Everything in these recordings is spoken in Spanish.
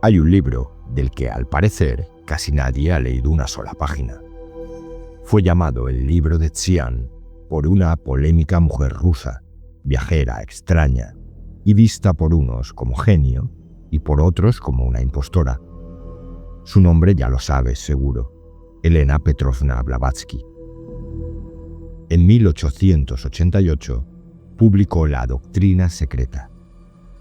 Hay un libro del que, al parecer, casi nadie ha leído una sola página. Fue llamado el libro de Xian por una polémica mujer rusa, viajera, extraña, y vista por unos como genio y por otros como una impostora. Su nombre ya lo sabes seguro, Elena Petrovna Blavatsky. En 1888 publicó La Doctrina Secreta,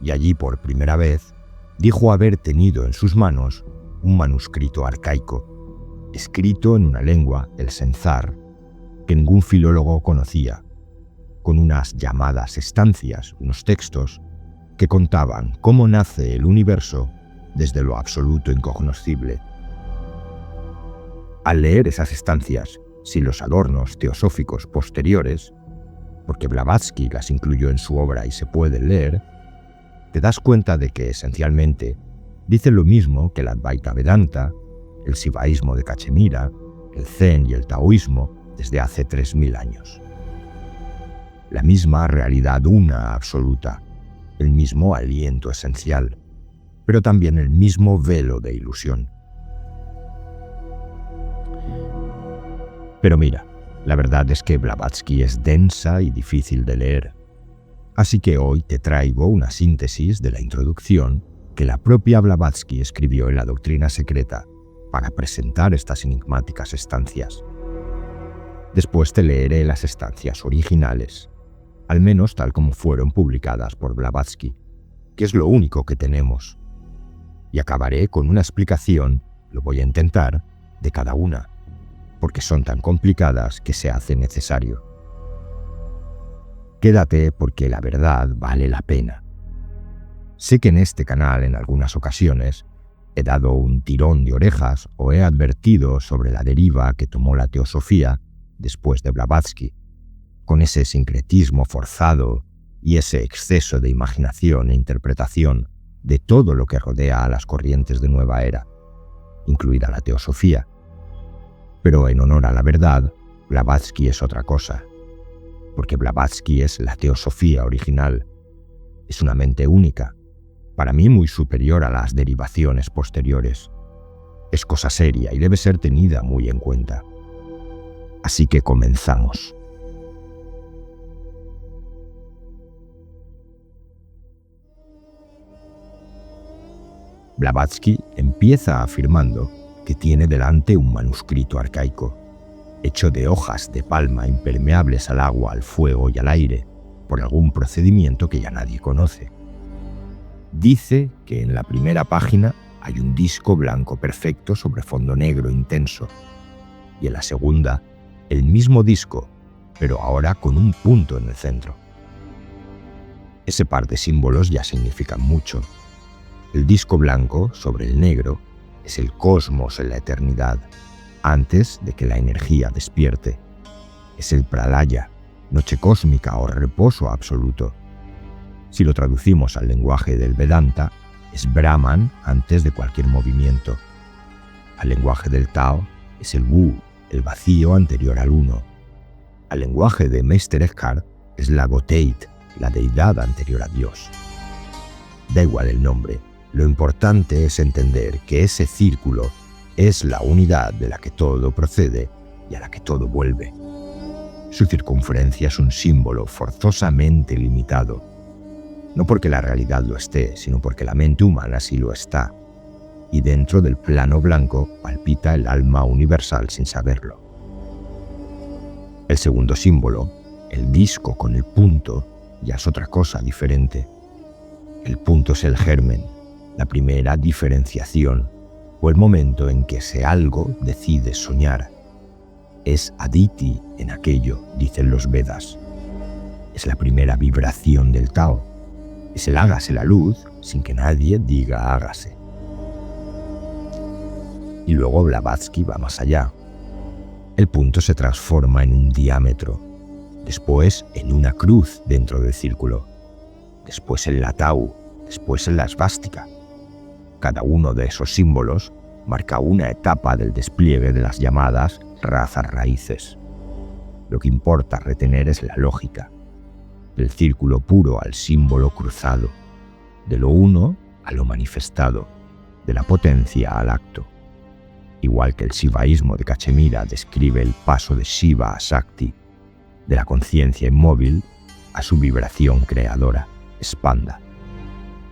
y allí por primera vez dijo haber tenido en sus manos un manuscrito arcaico, escrito en una lengua, el senzar, que ningún filólogo conocía, con unas llamadas estancias, unos textos, que contaban cómo nace el universo desde lo absoluto incognoscible. Al leer esas estancias, sin los adornos teosóficos posteriores, porque Blavatsky las incluyó en su obra y se pueden leer, te das cuenta de que, esencialmente, dicen lo mismo que el Advaita Vedanta, el sivaísmo de Cachemira, el Zen y el taoísmo desde hace 3000 años. La misma realidad una absoluta, el mismo aliento esencial, pero también el mismo velo de ilusión. Pero mira, la verdad es que Blavatsky es densa y difícil de leer. Así que hoy te traigo una síntesis de la introducción que la propia Blavatsky escribió en La Doctrina Secreta para presentar estas enigmáticas estancias. Después te leeré las estancias originales, al menos tal como fueron publicadas por Blavatsky, que es lo único que tenemos. Y acabaré con una explicación, lo voy a intentar, de cada una, porque son tan complicadas que se hace necesario. Quédate porque la verdad vale la pena. Sé que en este canal en algunas ocasiones he dado un tirón de orejas o he advertido sobre la deriva que tomó la teosofía después de Blavatsky, con ese sincretismo forzado y ese exceso de imaginación e interpretación de todo lo que rodea a las corrientes de nueva era, incluida la teosofía. Pero en honor a la verdad, Blavatsky es otra cosa, porque Blavatsky es la teosofía original. Es una mente única, para mí muy superior a las derivaciones posteriores. Es cosa seria y debe ser tenida muy en cuenta. Así que comenzamos. Blavatsky empieza afirmando que tiene delante un manuscrito arcaico, hecho de hojas de palma impermeables al agua, al fuego y al aire, por algún procedimiento que ya nadie conoce. Dice que en la primera página hay un disco blanco perfecto sobre fondo negro intenso, y en la segunda, el mismo disco, pero ahora con un punto en el centro. Ese par de símbolos ya significan mucho. El disco blanco sobre el negro es el cosmos en la eternidad, antes de que la energía despierte. Es el pralaya, noche cósmica o reposo absoluto. Si lo traducimos al lenguaje del Vedanta, es Brahman antes de cualquier movimiento. Al lenguaje del Tao es el Wu, el vacío anterior al uno. Al lenguaje de Meister Eckhart es la Gotheit, la deidad anterior a Dios. Da igual el nombre. Lo importante es entender que ese círculo es la unidad de la que todo procede y a la que todo vuelve. Su circunferencia es un símbolo forzosamente limitado, no porque la realidad lo esté, sino porque la mente humana sí lo está, y dentro del plano blanco palpita el alma universal sin saberlo. El segundo símbolo, el disco con el punto, ya es otra cosa diferente. El punto es el germen, la primera diferenciación, o el momento en que ese algo decide soñar. Es Aditi en aquello, dicen los Vedas. Es la primera vibración del Tao. Es el hágase la luz sin que nadie diga hágase. Y luego Blavatsky va más allá. El punto se transforma en un diámetro, después en una cruz dentro del círculo, después en la tau, después en la esvástica. Cada uno de esos símbolos marca una etapa del despliegue de las llamadas razas raíces. Lo que importa retener es la lógica, del círculo puro al símbolo cruzado, de lo uno a lo manifestado, de la potencia al acto. Igual que el shivaísmo de Cachemira describe el paso de Shiva a Shakti, de la conciencia inmóvil a su vibración creadora, Spanda,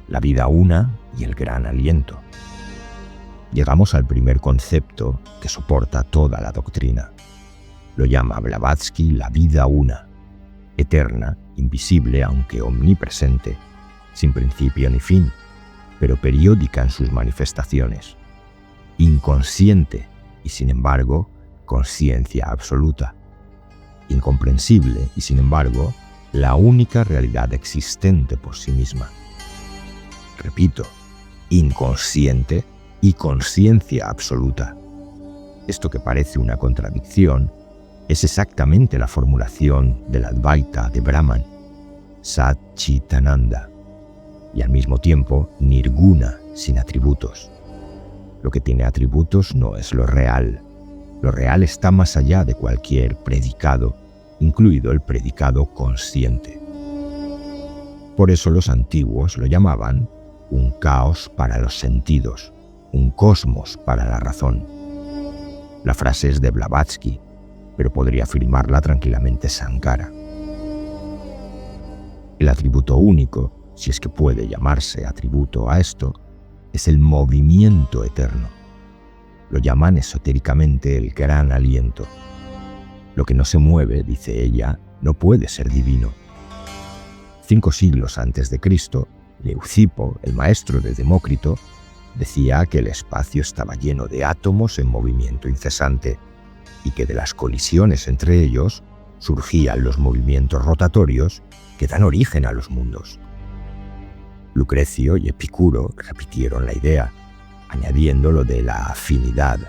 la vida una y el gran aliento. Llegamos al primer concepto que soporta toda la doctrina. Lo llama Blavatsky la vida una, eterna, invisible aunque omnipresente, sin principio ni fin, pero periódica en sus manifestaciones, inconsciente y sin embargo conciencia absoluta, incomprensible y sin embargo la única realidad existente por sí misma. Repito, inconsciente y conciencia absoluta. Esto que parece una contradicción es exactamente la formulación del Advaita de Brahman, Satchitananda, y al mismo tiempo Nirguna, sin atributos. Lo que tiene atributos no es lo real. Lo real está más allá de cualquier predicado, incluido el predicado consciente. Por eso los antiguos lo llamaban un caos para los sentidos, un cosmos para la razón. La frase es de Blavatsky, pero podría afirmarla tranquilamente Sankara. El atributo único, si es que puede llamarse atributo a esto, es el movimiento eterno. Lo llaman esotéricamente el gran aliento. Lo que no se mueve, dice ella, no puede ser divino. 5 siglos antes de Cristo, Leucipo, el maestro de Demócrito, decía que el espacio estaba lleno de átomos en movimiento incesante y que de las colisiones entre ellos surgían los movimientos rotatorios que dan origen a los mundos. Lucrecio y Epicuro repitieron la idea, añadiendo lo de la afinidad,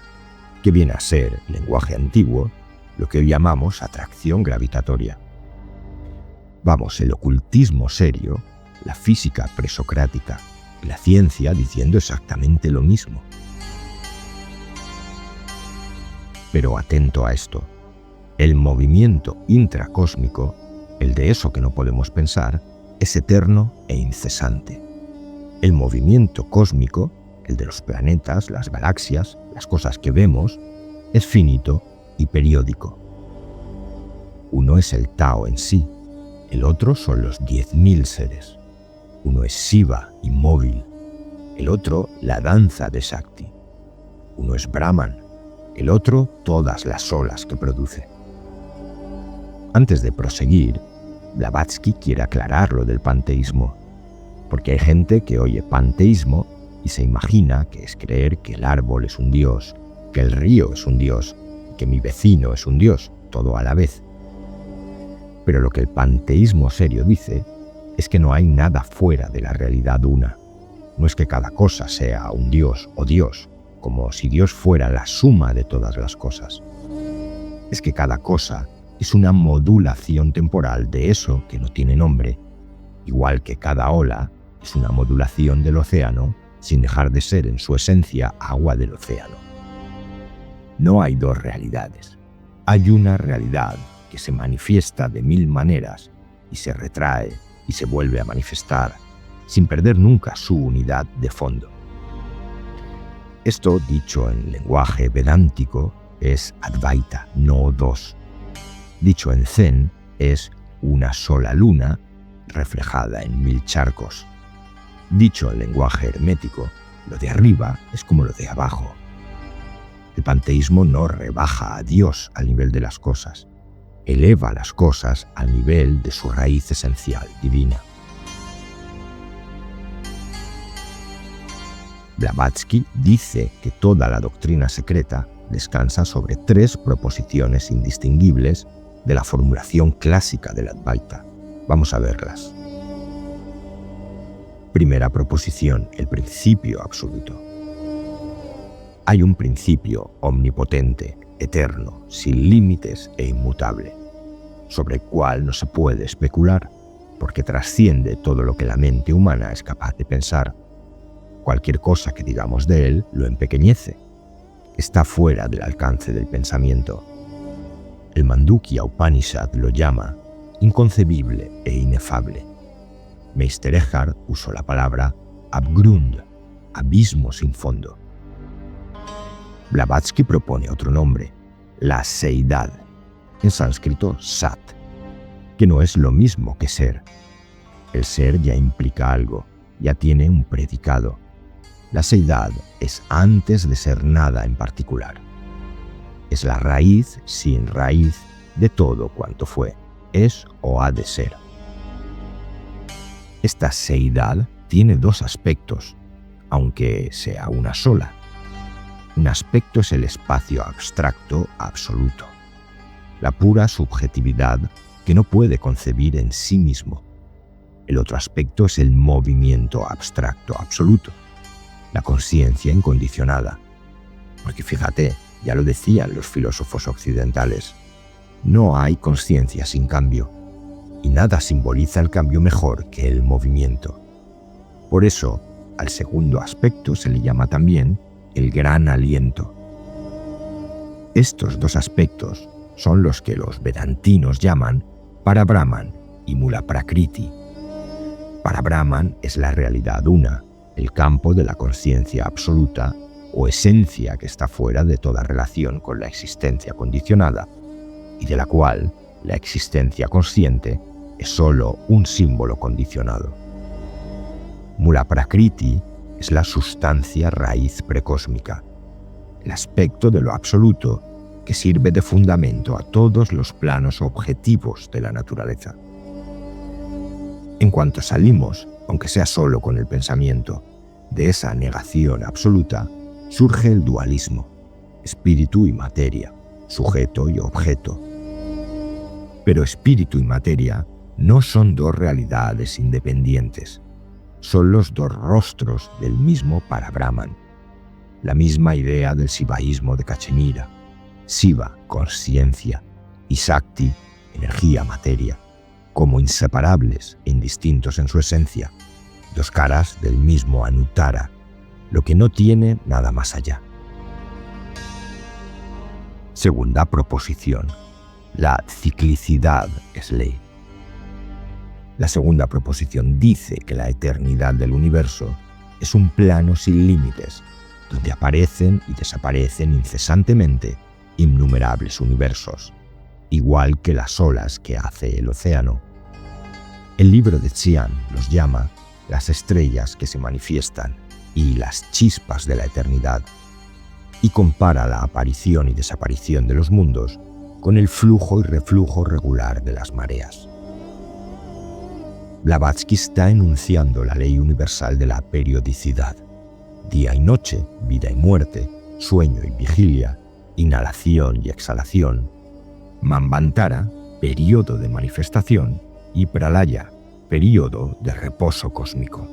que viene a ser, lenguaje antiguo, lo que hoy llamamos atracción gravitatoria. Vamos, el ocultismo serio, la física presocrática y la ciencia diciendo exactamente lo mismo. Pero atento a esto, el movimiento intracósmico, el de eso que no podemos pensar, es eterno e incesante. El movimiento cósmico, el de los planetas, las galaxias, las cosas que vemos, es finito y periódico. Uno es el Tao en sí, el otro son los 10.000 seres. Uno es Shiva, inmóvil, el otro la danza de Shakti. Uno es Brahman, el otro todas las olas que produce. Antes de proseguir, Blavatsky quiere aclarar lo del panteísmo, porque hay gente que oye panteísmo y se imagina que es creer que el árbol es un dios, que el río es un dios, que mi vecino es un dios, todo a la vez. Pero lo que el panteísmo serio dice es que no hay nada fuera de la realidad una. No es que cada cosa sea un dios o Dios, como si Dios fuera la suma de todas las cosas. Es que cada cosa es una modulación temporal de eso que no tiene nombre, igual que cada ola es una modulación del océano sin dejar de ser en su esencia agua del océano. No hay dos realidades. Hay una realidad que se manifiesta de 1000 maneras y se retrae y se vuelve a manifestar sin perder nunca su unidad de fondo. Esto, dicho en lenguaje vedántico, es Advaita, no dos. Dicho en Zen, es una sola luna reflejada en 1000 charcos. Dicho en lenguaje hermético, lo de arriba es como lo de abajo. El panteísmo no rebaja a Dios al nivel de las cosas, eleva las cosas al nivel de su raíz esencial divina. Blavatsky dice que toda la doctrina secreta descansa sobre 3 proposiciones indistinguibles de la formulación clásica del Advaita. Vamos a verlas. Primera proposición, el principio absoluto. Hay un principio omnipotente, eterno, sin límites e inmutable, sobre el cual no se puede especular, porque trasciende todo lo que la mente humana es capaz de pensar. Cualquier cosa que digamos de él lo empequeñece. Está fuera del alcance del pensamiento. El Mandukya Upanishad lo llama inconcebible e inefable. Meister Eckhart usó la palabra Abgrund, abismo sin fondo. Blavatsky propone otro nombre, la seidad, en sánscrito sat, que no es lo mismo que ser. El ser ya implica algo, ya tiene un predicado. La seidad es antes de ser nada en particular. Es la raíz sin raíz de todo cuanto fue, es o ha de ser. Esta seidad tiene dos aspectos, aunque sea una sola. Un aspecto es el espacio abstracto absoluto, la pura subjetividad que no puede concebir en sí mismo. El otro aspecto es el movimiento abstracto absoluto, la conciencia incondicionada. Porque fíjate, ya lo decían los filósofos occidentales, no hay conciencia sin cambio, y nada simboliza el cambio mejor que el movimiento. Por eso, al segundo aspecto se le llama también el gran aliento. Estos dos aspectos son los que los vedantinos llaman Parabrahman y Mula Prakriti. Parabrahman es la realidad una, el campo de la conciencia absoluta o esencia que está fuera de toda relación con la existencia condicionada y de la cual la existencia consciente es solo un símbolo condicionado. Mula Prakriti es la sustancia raíz precósmica, el aspecto de lo absoluto que sirve de fundamento a todos los planos objetivos de la naturaleza. En cuanto salimos, aunque sea solo con el pensamiento, de esa negación absoluta, surge el dualismo, espíritu y materia, sujeto y objeto. Pero espíritu y materia no son dos realidades independientes, son los dos rostros del mismo Parabrahman, la misma idea del sivaísmo de Cachemira. Siva, conciencia, y Sakti, energía, materia, como inseparables e indistintos en su esencia, dos caras del mismo Anuttara, lo que no tiene nada más allá. Segunda proposición. La ciclicidad es ley. La segunda proposición dice que la eternidad del universo es un plano sin límites, donde aparecen y desaparecen incesantemente innumerables universos, igual que las olas que hace el océano. El libro de Xian los llama las estrellas que se manifiestan y las chispas de la eternidad, y compara la aparición y desaparición de los mundos con el flujo y reflujo regular de las mareas. Blavatsky está enunciando la ley universal de la periodicidad. Día y noche, vida y muerte, sueño y vigilia, inhalación y exhalación, Manvantara, periodo de manifestación, y Pralaya, periodo de reposo cósmico.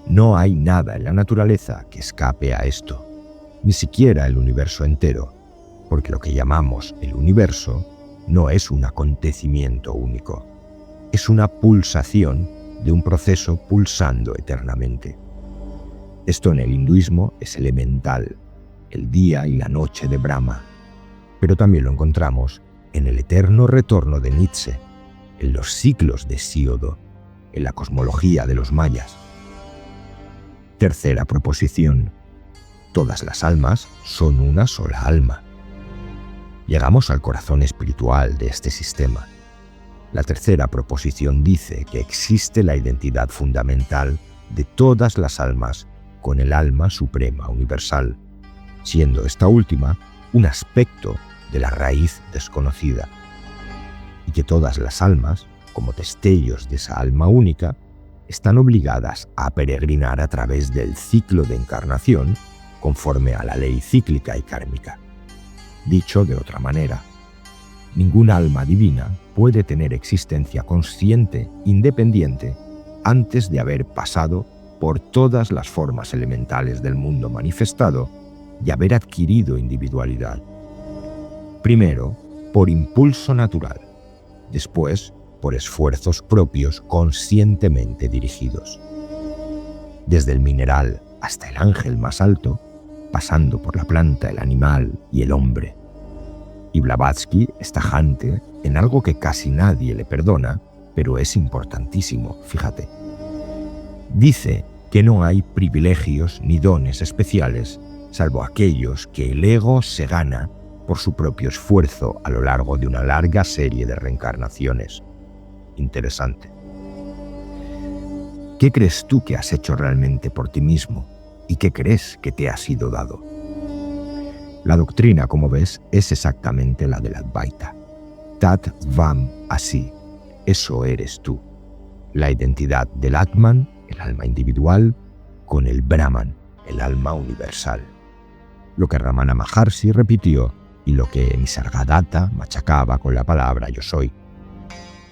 No hay nada en la naturaleza que escape a esto, ni siquiera el universo entero, porque lo que llamamos el universo no es un acontecimiento único, es una pulsación de un proceso pulsando eternamente. Esto en el hinduismo es elemental, el día y la noche de Brahma, pero también lo encontramos en el eterno retorno de Nietzsche, en los ciclos de Hesíodo, en la cosmología de los mayas. Tercera proposición. Todas las almas son una sola alma. Llegamos al corazón espiritual de este sistema. La tercera proposición dice que existe la identidad fundamental de todas las almas con el alma suprema universal, siendo esta última un aspecto de la raíz desconocida, y que todas las almas, como destellos de esa alma única, están obligadas a peregrinar a través del ciclo de encarnación conforme a la ley cíclica y kármica. Dicho de otra manera, ninguna alma divina puede tener existencia consciente, independiente, antes de haber pasado por todas las formas elementales del mundo manifestado y haber adquirido individualidad. Primero, por impulso natural, después, por esfuerzos propios conscientemente dirigidos. Desde el mineral hasta el ángel más alto, pasando por la planta, el animal y el hombre. Y Blavatsky es tajante en algo que casi nadie le perdona, pero es importantísimo, fíjate. Dice que no hay privilegios ni dones especiales, salvo aquellos que el ego se gana por su propio esfuerzo a lo largo de una larga serie de reencarnaciones. Interesante. ¿Qué crees tú que has hecho realmente por ti mismo y qué crees que te ha sido dado? La doctrina, como ves, es exactamente la del Advaita. Tat Tvam Asi, eso eres tú. La identidad del Atman, el alma individual, con el Brahman, el alma universal. Lo que Ramana Maharshi repitió y lo que Nisargadatta machacaba con la palabra yo soy.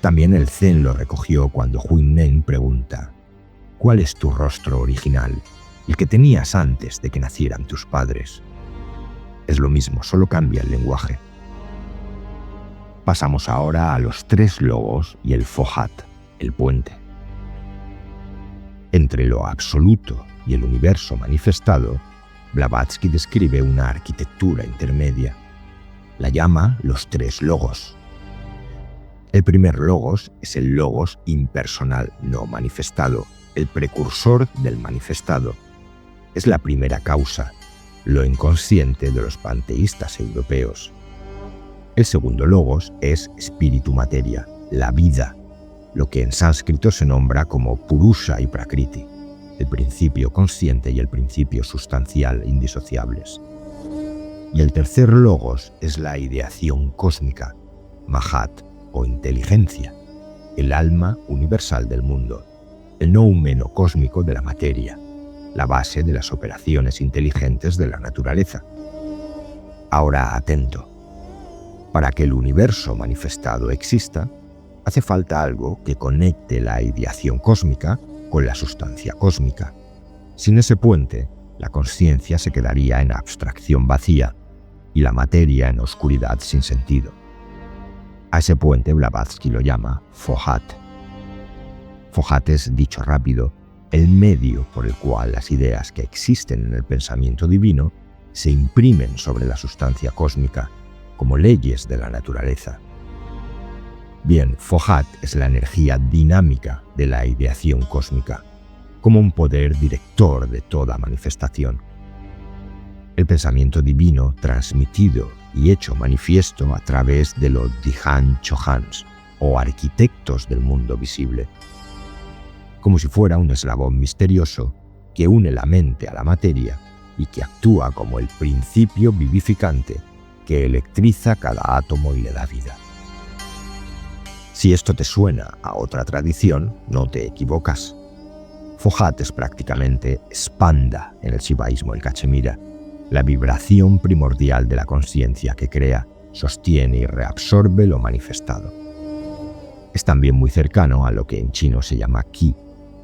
También el Zen lo recogió cuando Huineng pregunta: ¿cuál es tu rostro original, el que tenías antes de que nacieran tus padres? Es lo mismo, solo cambia el lenguaje. Pasamos ahora a los 3 logos y el Fohat, el puente. Entre lo absoluto y el universo manifestado, Blavatsky describe una arquitectura intermedia. La llama los 3 logos. El primer logos es el logos impersonal no manifestado, el precursor del manifestado. Es la primera causa, lo inconsciente de los panteístas europeos. El segundo logos es espíritu-materia, la vida, lo que en sánscrito se nombra como Purusha y Prakriti, el principio consciente y el principio sustancial indisociables. Y el tercer logos es la ideación cósmica, Mahat o inteligencia, el alma universal del mundo, el noumeno cósmico de la materia, la base de las operaciones inteligentes de la naturaleza. Ahora atento. Para que el universo manifestado exista, hace falta algo que conecte la ideación cósmica con la sustancia cósmica. Sin ese puente, la consciencia se quedaría en abstracción vacía y la materia en oscuridad sin sentido. A ese puente Blavatsky lo llama Fohat. Fohat es, dicho rápido, el medio por el cual las ideas que existen en el pensamiento divino se imprimen sobre la sustancia cósmica como leyes de la naturaleza. Bien, Fohat es la energía dinámica de la ideación cósmica, como un poder director de toda manifestación. El pensamiento divino transmitido y hecho manifiesto a través de los Dhihan Chohans, o arquitectos del mundo visible, como si fuera un eslabón misterioso que une la mente a la materia y que actúa como el principio vivificante que electriza cada átomo y le da vida. Si esto te suena a otra tradición, no te equivocas. Fohat es prácticamente Spanda en el shivaísmo, el Cachemira, la vibración primordial de la conciencia que crea, sostiene y reabsorbe lo manifestado. Es también muy cercano a lo que en chino se llama Qi,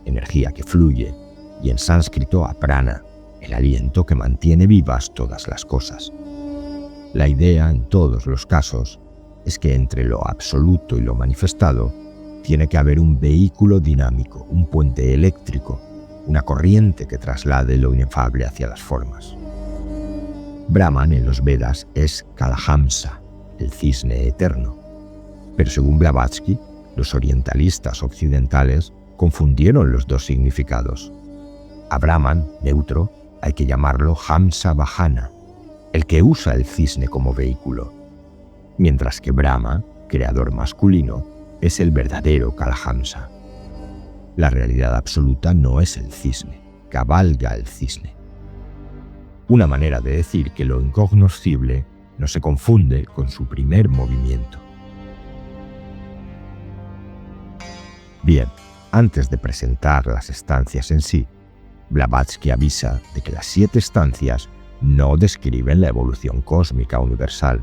energía que fluye, y en sánscrito a prana, el aliento que mantiene vivas todas las cosas. La idea, en todos los casos, es que entre lo absoluto y lo manifestado tiene que haber un vehículo dinámico, un puente eléctrico, una corriente que traslade lo inefable hacia las formas. Brahman en los Vedas es Kalahamsa, el cisne eterno. Pero según Blavatsky, los orientalistas occidentales confundieron los dos significados. A Brahman, neutro, hay que llamarlo Hamsa Vahana, el que usa el cisne como vehículo, mientras que Brahma, creador masculino, es el verdadero Kalahamsa. La realidad absoluta no es el cisne, cabalga el cisne. Una manera de decir que lo incognoscible no se confunde con su primer movimiento. Bien, antes de presentar las estancias en sí, Blavatsky avisa de que las 7 estancias no describen la evolución cósmica universal,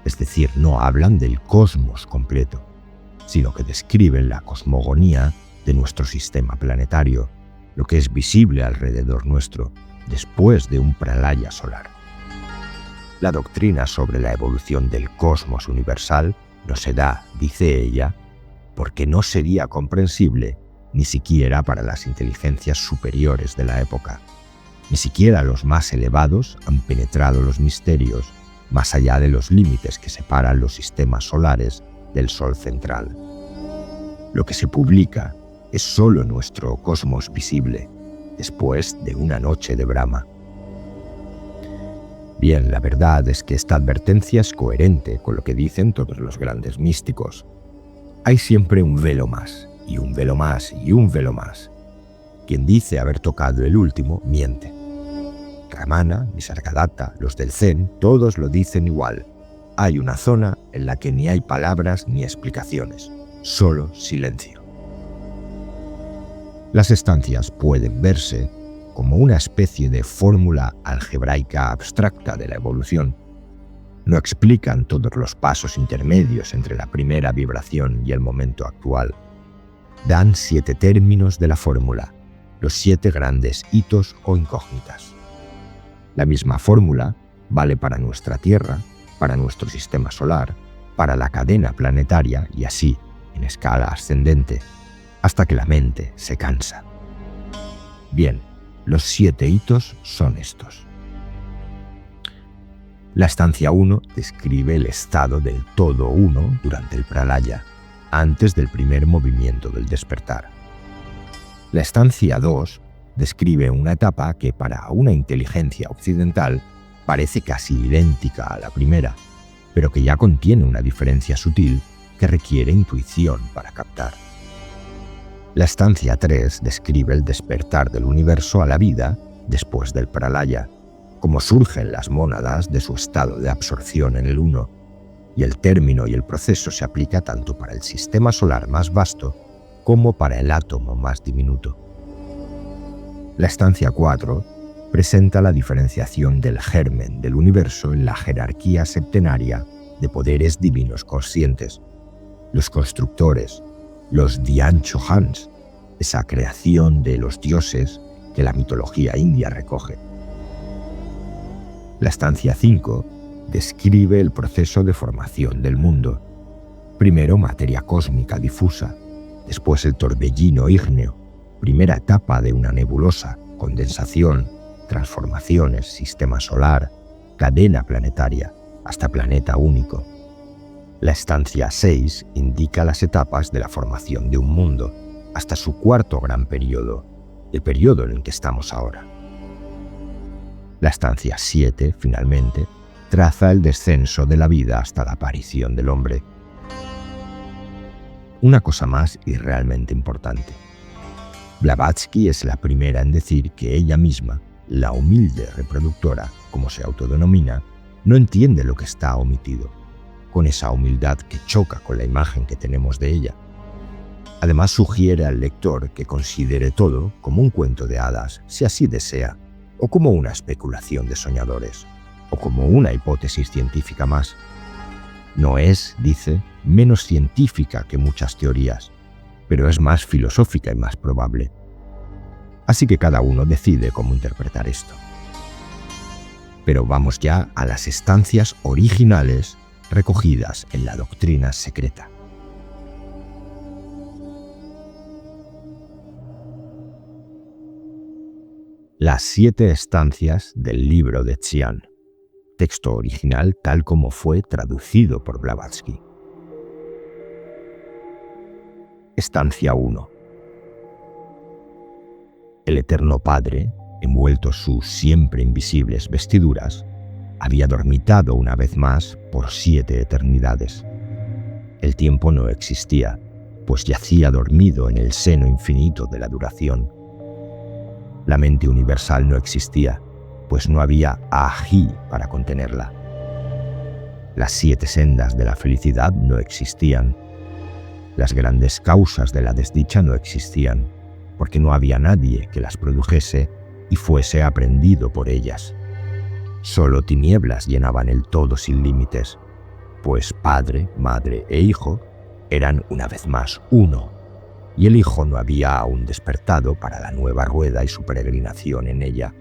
es decir, no hablan del cosmos completo, sino que describen la cosmogonía de nuestro sistema planetario, lo que es visible alrededor nuestro, después de un pralaya solar. La doctrina sobre la evolución del cosmos universal no se da, dice ella, porque no sería comprensible ni siquiera para las inteligencias superiores de la época. Ni siquiera los más elevados han penetrado los misterios más allá de los límites que separan los sistemas solares del Sol central. Lo que se publica es solo nuestro cosmos visible, después de una noche de brama. Bien, la verdad es que esta advertencia es coherente con lo que dicen todos los grandes místicos. Hay siempre un velo más, y un velo más, y un velo más. Quien dice haber tocado el último, miente. Ramana, Nisargadatta, los del Zen, todos lo dicen igual. Hay una zona en la que ni hay palabras ni explicaciones, solo silencio. Las estancias pueden verse como una especie de fórmula algebraica abstracta de la evolución. No explican todos los pasos intermedios entre la primera vibración y el momento actual. Dan 7 términos de la fórmula, los 7 grandes hitos o incógnitas. La misma fórmula vale para nuestra Tierra, para nuestro sistema solar, para la cadena planetaria y así, en escala ascendente, hasta que la mente se cansa. Bien, los 7 hitos son estos. La estancia 1 describe el estado del todo uno durante el pralaya, antes del primer movimiento del despertar. La estancia 2 describe una etapa que para una inteligencia occidental parece casi idéntica a la primera, pero que ya contiene una diferencia sutil que requiere intuición para captar. La estancia 3 describe el despertar del universo a la vida después del pralaya, cómo surgen las mónadas de su estado de absorción en el uno, y el término y el proceso se aplica tanto para el sistema solar más vasto como para el átomo más diminuto. La estancia 4 presenta la diferenciación del germen del universo en la jerarquía septenaria de poderes divinos conscientes, los constructores, los Dhyan Chohans, esa creación de los dioses que la mitología india recoge. La estancia 5 describe el proceso de formación del mundo. Primero materia cósmica difusa, después el torbellino ígneo, primera etapa de una nebulosa, condensación, transformaciones, sistema solar, cadena planetaria, hasta planeta único. La estancia 6 indica las etapas de la formación de un mundo, hasta su cuarto gran periodo, el periodo en el que estamos ahora. La estancia 7, finalmente, traza el descenso de la vida hasta la aparición del hombre. Una cosa más y realmente importante. Blavatsky es la primera en decir que ella misma, la humilde reproductora, como se autodenomina, no entiende lo que está omitido, con esa humildad que choca con la imagen que tenemos de ella. Además sugiere al lector que considere todo como un cuento de hadas, si así desea, o como una especulación de soñadores, o como una hipótesis científica más. No es, dice, menos científica que muchas teorías, pero es más filosófica y más probable. Así que cada uno decide cómo interpretar esto. Pero vamos ya a las estancias originales recogidas en la doctrina secreta. Las 7 estancias del libro de Xian, texto original tal como fue traducido por Blavatsky. Estancia 1. El Eterno Padre, envuelto sus siempre invisibles vestiduras, había dormitado una vez más por 7 eternidades. El tiempo no existía, pues yacía dormido en el seno infinito de la duración. La mente universal no existía, pues no había ají para contenerla. Las 7 sendas de la felicidad no existían. Las grandes causas de la desdicha no existían, porque no había nadie que las produjese y fuese aprendido por ellas. Solo tinieblas llenaban el todo sin límites, pues Padre, Madre e Hijo eran una vez más uno, y el Hijo no había aún despertado para la nueva rueda y su peregrinación en ella.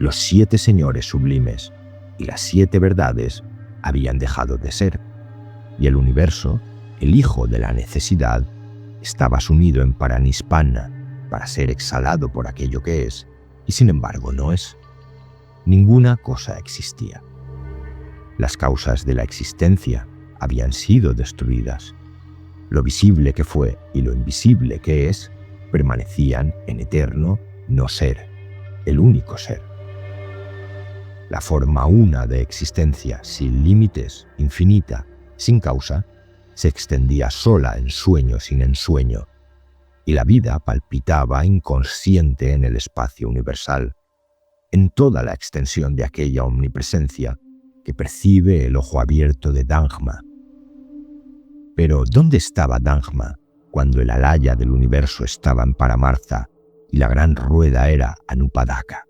Los 7 señores sublimes y las 7 verdades habían dejado de ser, y el universo, el hijo de la necesidad, estaba sumido en Paranispana para ser exhalado por aquello que es, y sin embargo no es. Ninguna cosa existía. Las causas de la existencia habían sido destruidas. Lo visible que fue y lo invisible que es permanecían en eterno no ser, el único ser. La forma una de existencia, sin límites, infinita, sin causa, se extendía sola en sueño sin ensueño, y la vida palpitaba inconsciente en el espacio universal, en toda la extensión de aquella omnipresencia que percibe el ojo abierto de Dangma. Pero ¿dónde estaba Dangma cuando el alaya del universo estaba en Paramartha y la gran rueda era Anupadaka?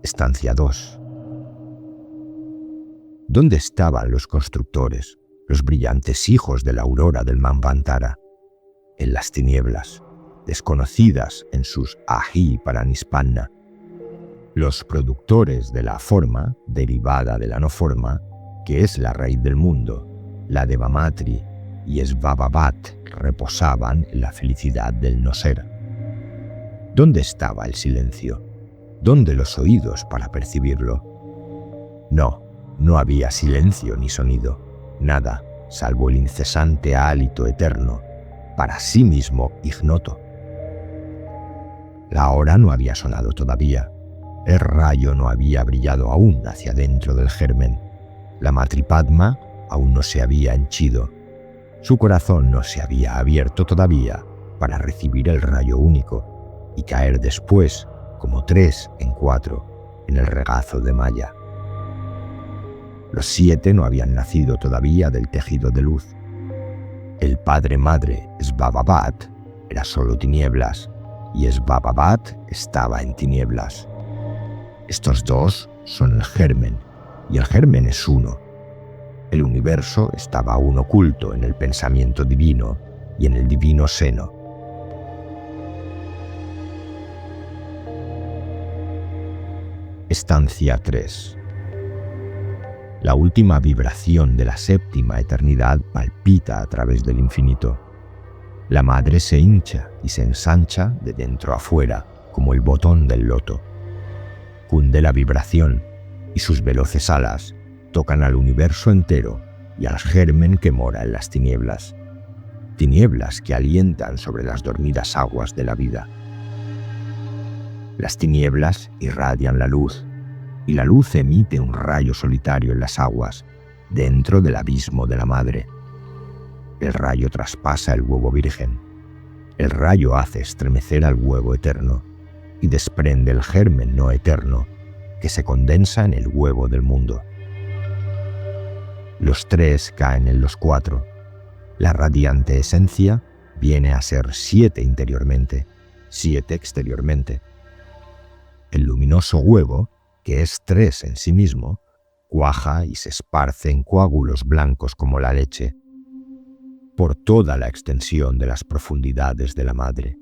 Estancia 2. ¿Dónde estaban los constructores, los brillantes hijos de la aurora del Manvantara? En las tinieblas, desconocidas en sus aji paranispanna. Los productores de la forma, derivada de la no forma, que es la raíz del mundo, la Devamatri y Svabhavat, reposaban en la felicidad del no ser. ¿Dónde estaba el silencio? ¿Dónde los oídos para percibirlo? No había silencio ni sonido, nada, salvo el incesante hálito eterno, para sí mismo ignoto. La hora no había sonado todavía, el rayo no había brillado aún hacia dentro del germen, la Matripadma aún no se había henchido, su corazón no se había abierto todavía para recibir el rayo único y caer después, como 3 en 4, en el regazo de Maya. Los 7 no habían nacido todavía del tejido de luz. El padre-madre Svabhavat era solo tinieblas y Svabhavat estaba en tinieblas. Estos dos son el germen y el germen es uno. El universo estaba aún oculto en el pensamiento divino y en el divino seno. Estancia 3. La última vibración de la séptima eternidad palpita a través del infinito. La madre se hincha y se ensancha de dentro a fuera, como el botón del loto. Cunde la vibración y sus veloces alas tocan al universo entero y al germen que mora en las tinieblas. Tinieblas que alientan sobre las dormidas aguas de la vida. Las tinieblas irradian la luz, y la luz emite un rayo solitario en las aguas, dentro del abismo de la madre. El rayo traspasa el huevo virgen. El rayo hace estremecer al huevo eterno, y desprende el germen no eterno, que se condensa en el huevo del mundo. Los 3 caen en los 4. La radiante esencia viene a ser 7 interiormente, 7 exteriormente. El luminoso huevo, que es 3 en sí mismo, cuaja y se esparce en coágulos blancos como la leche, por toda la extensión de las profundidades de la madre,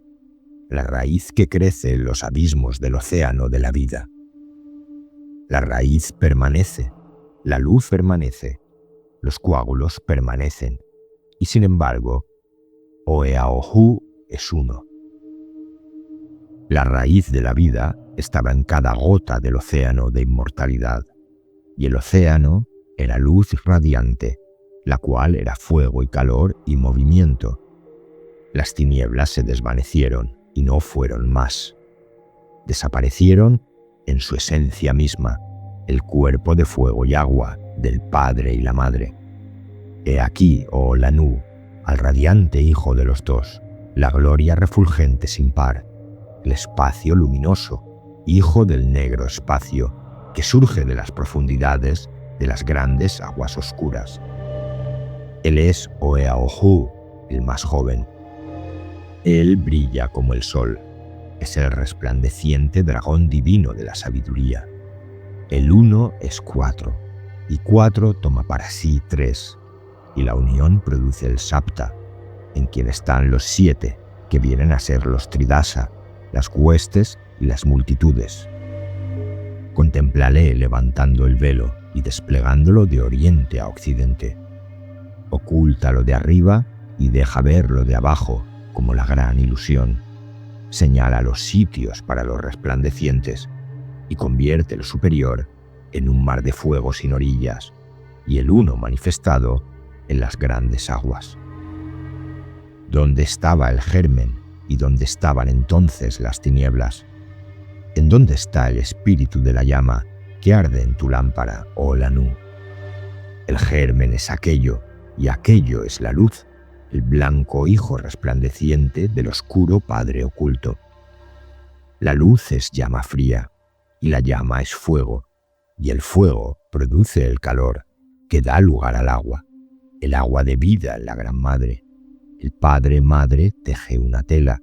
la raíz que crece en los abismos del océano de la vida. La raíz permanece, la luz permanece, los coágulos permanecen, y sin embargo, Oeaohu es uno. La raíz de la vida estaba en cada gota del océano de inmortalidad, y el océano era luz radiante, la cual era fuego y calor y movimiento. Las tinieblas se desvanecieron y no fueron más. Desaparecieron en su esencia misma, el cuerpo de fuego y agua del Padre y la Madre. He aquí, oh Lanu, al radiante hijo de los dos, la gloria refulgente sin par, el espacio luminoso, hijo del negro espacio, que surge de las profundidades de las grandes aguas oscuras. Él es Oeaohu, el más joven. Él brilla como el sol, es el resplandeciente dragón divino de la sabiduría. El 1 es 4, y 4 toma para sí 3, y la unión produce el Sapta, en quien están los 7, que vienen a ser los Tridasa, las huestes y las multitudes. Contémplale levantando el velo y desplegándolo de oriente a occidente. Ocúltalo de arriba y deja ver lo de abajo como la gran ilusión. Señala los sitios para los resplandecientes y convierte lo superior en un mar de fuego sin orillas y el uno manifestado en las grandes aguas. ¿Dónde estaba el germen y dónde estaban entonces las tinieblas? ¿En dónde está el espíritu de la llama que arde en tu lámpara, oh Lanú? El germen es aquello, y aquello es la luz, el blanco hijo resplandeciente del oscuro Padre oculto. La luz es llama fría, y la llama es fuego, y el fuego produce el calor que da lugar al agua, el agua de vida en la Gran Madre. El Padre Madre teje una tela,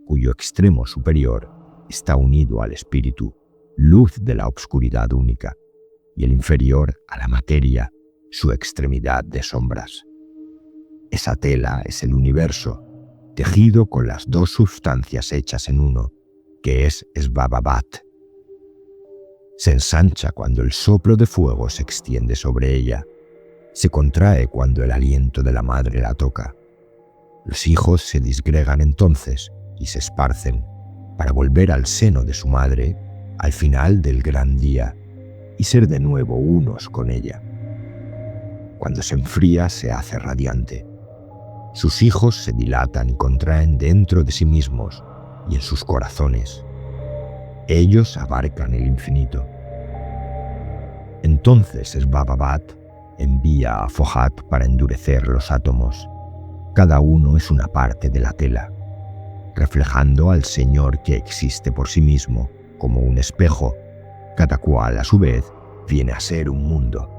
cuyo extremo superior está unido al espíritu, luz de la obscuridad única, y el inferior a la materia, su extremidad de sombras. Esa tela es el universo, tejido con las dos sustancias hechas en uno, que es Svababat. Se ensancha cuando el soplo de fuego se extiende sobre ella, se contrae cuando el aliento de la madre la toca. Los hijos se disgregan entonces y se esparcen para volver al seno de su madre al final del gran día y ser de nuevo unos con ella. Cuando se enfría se hace radiante. Sus hijos se dilatan y contraen dentro de sí mismos y en sus corazones. Ellos abarcan el infinito. Entonces Svababat envía a Fohat para endurecer los átomos. Cada uno es una parte de la tela, reflejando al Señor que existe por sí mismo como un espejo, cada cual a su vez viene a ser un mundo.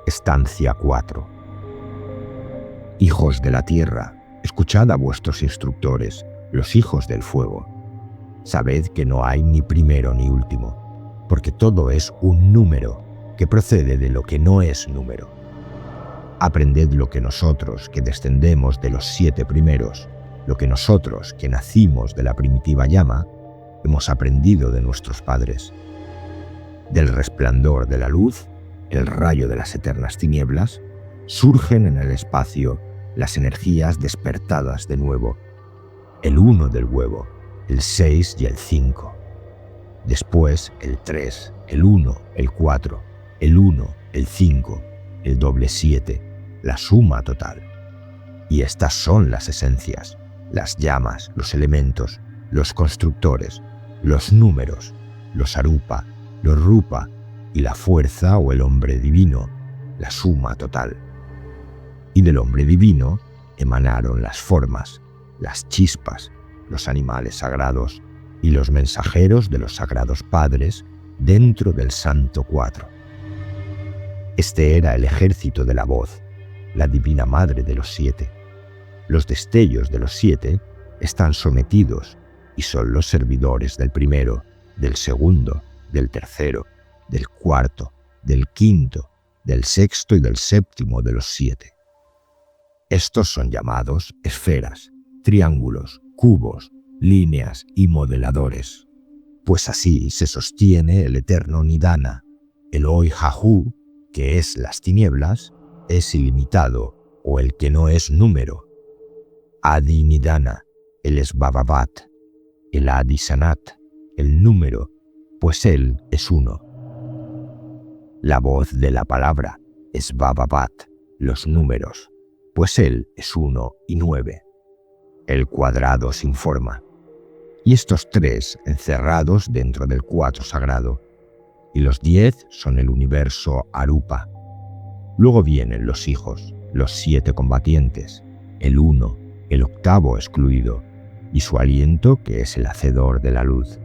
Estancia 4. Hijos de la tierra, escuchad a vuestros instructores, los hijos del fuego. Sabed que no hay ni primero ni último, porque todo es un número que procede de lo que no es número. Aprended lo que nosotros, que descendemos de los 7 primeros, lo que nosotros, que nacimos de la primitiva llama, hemos aprendido de nuestros padres. Del resplandor de la luz, el rayo de las eternas tinieblas, surgen en el espacio las energías despertadas de nuevo, el 1 del huevo, el 6 y el 5. Después el 3, el 1, el 4, el 1, el 5, el doble 7, la suma total. Y estas son las esencias, las llamas, los elementos, los constructores, los números, los arupa, los rupa y la fuerza o el hombre divino, la suma total. Y del hombre divino emanaron las formas, las chispas, los animales sagrados y los mensajeros de los sagrados padres dentro del Santo Cuatro. Este era el ejército de la voz, la divina madre de los 7. Los destellos de los 7 están sometidos y son los servidores del primero, del segundo, del tercero, del cuarto, del quinto, del sexto y del séptimo de los 7. Estos son llamados esferas, triángulos, cubos, líneas y modeladores. Pues así se sostiene el eterno Nidana. El Oi-Jahu, que es las tinieblas, es ilimitado, o el que no es número. Adi Nidana, el Svababat, el Adi Sanat, el número, pues él es uno. La voz de la palabra, Svababat, los números, pues él es 1 y 9. El cuadrado sin forma. Y estos 3 encerrados dentro del 4 sagrado. Y los 10 son el universo Arupa. Luego vienen los hijos, los 7 combatientes, el 1, el octavo excluido, y su aliento que es el hacedor de la luz.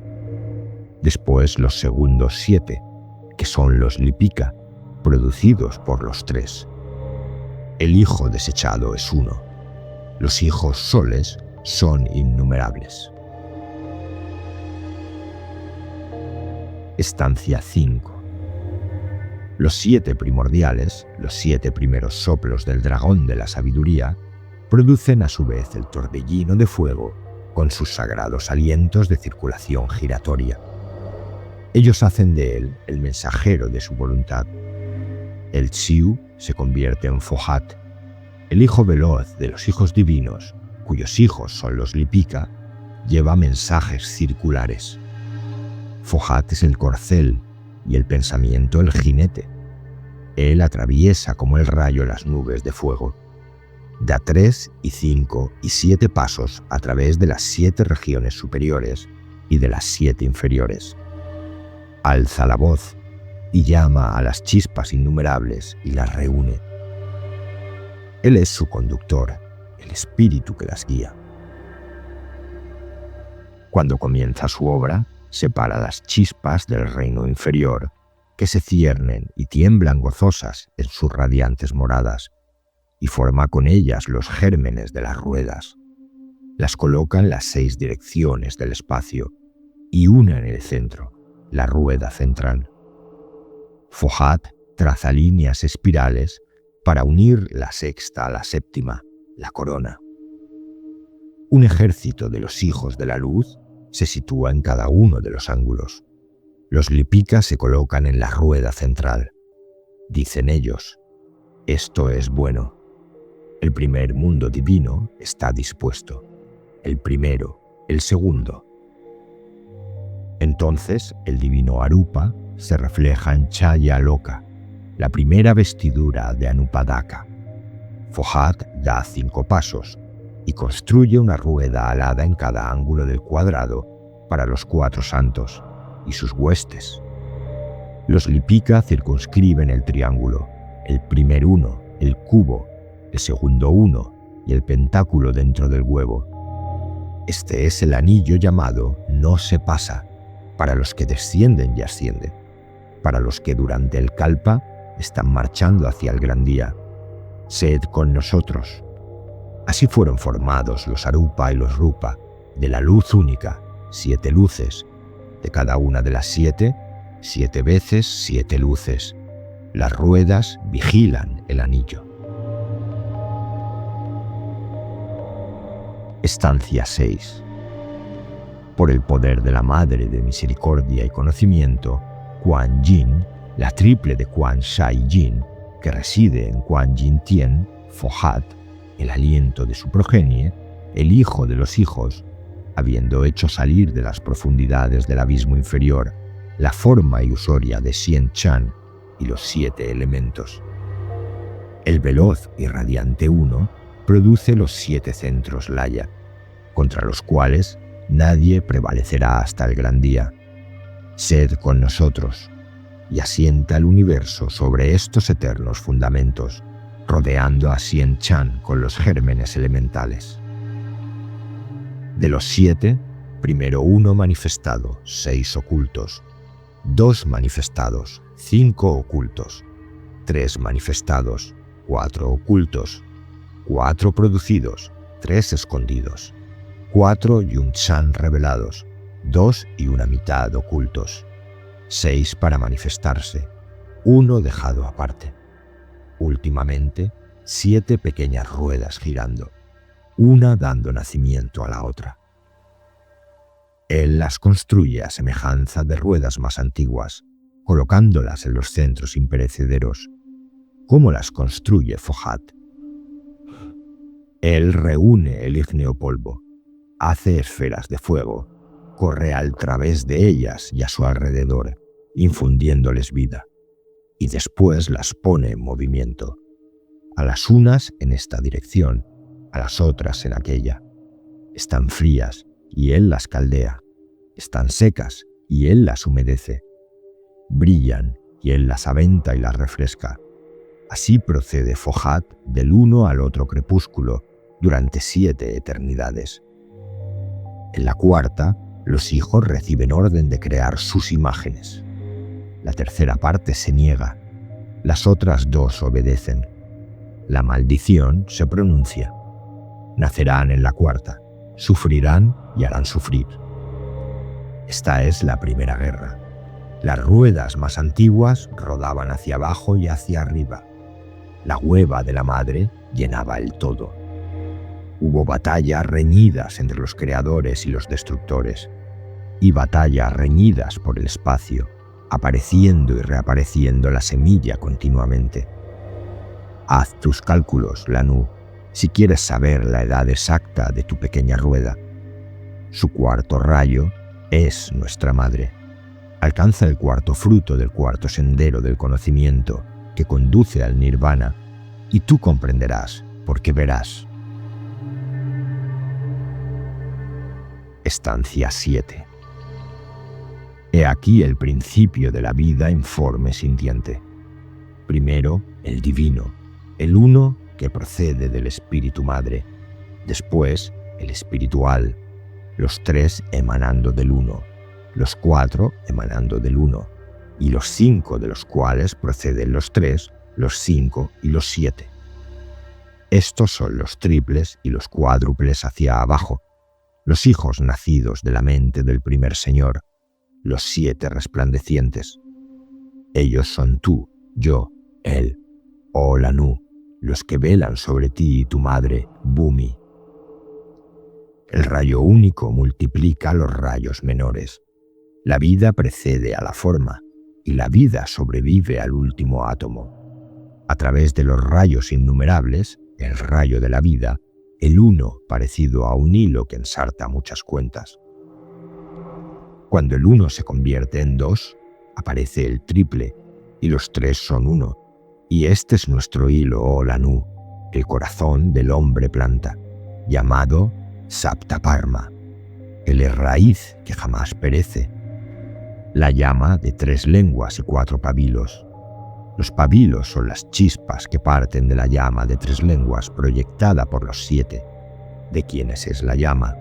Después los segundos 7, que son los Lipika, producidos por los 3. El hijo desechado es 1. Los hijos soles son innumerables. Estancia 5. Los 7 primordiales, los 7 primeros soplos del dragón de la sabiduría, producen a su vez el torbellino de fuego con sus sagrados alientos de circulación giratoria. Ellos hacen de él el mensajero de su voluntad. El Tsiu se convierte en Fohat, el hijo veloz de los hijos divinos, cuyos hijos son los Lipika, lleva mensajes circulares. Fohat es el corcel y el pensamiento el jinete. Él atraviesa como el rayo las nubes de fuego. Da 3 y 5 y 7 pasos a través de las 7 regiones superiores y de las 7 inferiores. Alza la voz y llama a las chispas innumerables y las reúne. Él es su conductor, el espíritu que las guía. Cuando comienza su obra, separa las chispas del reino inferior, que se ciernen y tiemblan gozosas en sus radiantes moradas, y forma con ellas los gérmenes de las ruedas. Las coloca en las 6 direcciones del espacio y une en el centro, la rueda central. Fohat traza líneas espirales para unir la sexta a la séptima, la corona. Un ejército de los hijos de la luz se sitúa en cada uno de los ángulos. Los Lipika se colocan en la rueda central. Dicen ellos: esto es bueno. El primer mundo divino está dispuesto. El primero, el segundo. Entonces el divino Arupa se refleja en Chaya Loka, la primera vestidura de Anupadaka. Fohat da 5 pasos y construye una rueda alada en cada ángulo del cuadrado para los 4 santos y sus huestes. Los Lipika circunscriben el triángulo, el primer uno, el cubo, el segundo uno y el pentáculo dentro del huevo. Este es el anillo llamado no se pasa, para los que descienden y ascienden, para los que durante el kalpa están marchando hacia el gran día. Sed con nosotros. Así fueron formados los Arupa y los Rupa, de la luz única, 7 luces, de cada una de las 7, 7 veces 7 luces. Las ruedas vigilan el anillo. Estancia 6. Por el poder de la Madre de Misericordia y Conocimiento, Kuan Yin, la triple de Kuan Shai Yin, que reside en Kuan Yin Tien, Fohat, el aliento de su progenie, el hijo de los hijos, habiendo hecho salir de las profundidades del abismo inferior la forma ilusoria de Xian Chan y los 7 elementos. El veloz y radiante Uno produce los 7 centros Laya, contra los cuales nadie prevalecerá hasta el gran día. Sed con nosotros, y asienta el universo sobre estos eternos fundamentos, rodeando a Xian Chan con los gérmenes elementales. De los 7, primero 1 manifestado, 6 ocultos, 2 manifestados, 5 ocultos, 3 manifestados, 4 ocultos, 4 producidos, 3 escondidos, 4 Yun-Chan revelados, 2 y una mitad ocultos, 6 para manifestarse, 1 dejado aparte. Últimamente, 7 pequeñas ruedas girando, una dando nacimiento a la otra. Él las construye a semejanza de ruedas más antiguas, colocándolas en los centros imperecederos. ¿Cómo las construye Fohat? Él reúne el ígneo polvo, hace esferas de fuego, corre al través de ellas y a su alrededor, infundiéndoles vida, y después las pone en movimiento, a las unas en esta dirección, a las otras en aquella. Están frías y él las caldea, están secas y él las humedece, brillan y él las aventa y las refresca. Así procede Fohat del uno al otro crepúsculo durante 7 eternidades. En la cuarta, los hijos reciben orden de crear sus imágenes. La tercera parte se niega, las otras 2 obedecen. La maldición se pronuncia. Nacerán en la cuarta, sufrirán y harán sufrir. Esta es la primera guerra. Las ruedas más antiguas rodaban hacia abajo y hacia arriba. La hueva de la madre llenaba el todo. Hubo batallas reñidas entre los creadores y los destructores, y batallas reñidas por el espacio, apareciendo y reapareciendo la semilla continuamente. Haz tus cálculos, Lanu, si quieres saber la edad exacta de tu pequeña rueda. Su cuarto rayo es nuestra madre. Alcanza el cuarto fruto del cuarto sendero del conocimiento, que conduce al nirvana, y tú comprenderás, porque verás. Estancia 7. He aquí el principio de la vida informe sintiente. Primero, el divino, el uno que procede del Espíritu Madre. Después, el espiritual, los tres emanando del uno, los cuatro emanando del uno, y los cinco de los cuales proceden los tres, los cinco y los siete. Estos son los triples y los cuádruples hacia abajo, los hijos nacidos de la mente del primer Señor, los siete resplandecientes. Ellos son tú, yo, él, oh Lanú, los que velan sobre ti y tu madre, Bumi. El rayo único multiplica los rayos menores. La vida precede a la forma, y la vida sobrevive al último átomo. A través de los rayos innumerables, el rayo de la vida, el uno parecido a un hilo que ensarta muchas cuentas. Cuando el uno se convierte en dos, aparece el triple, y los tres son uno. Y este es nuestro hilo, oh Lanú, el corazón del hombre planta, llamado Saptaparma, el raíz que jamás perece, la llama de 3 lenguas y 4 pabilos. Los pabilos son las chispas que parten de la llama de 3 lenguas proyectada por los 7, de quienes es la llama.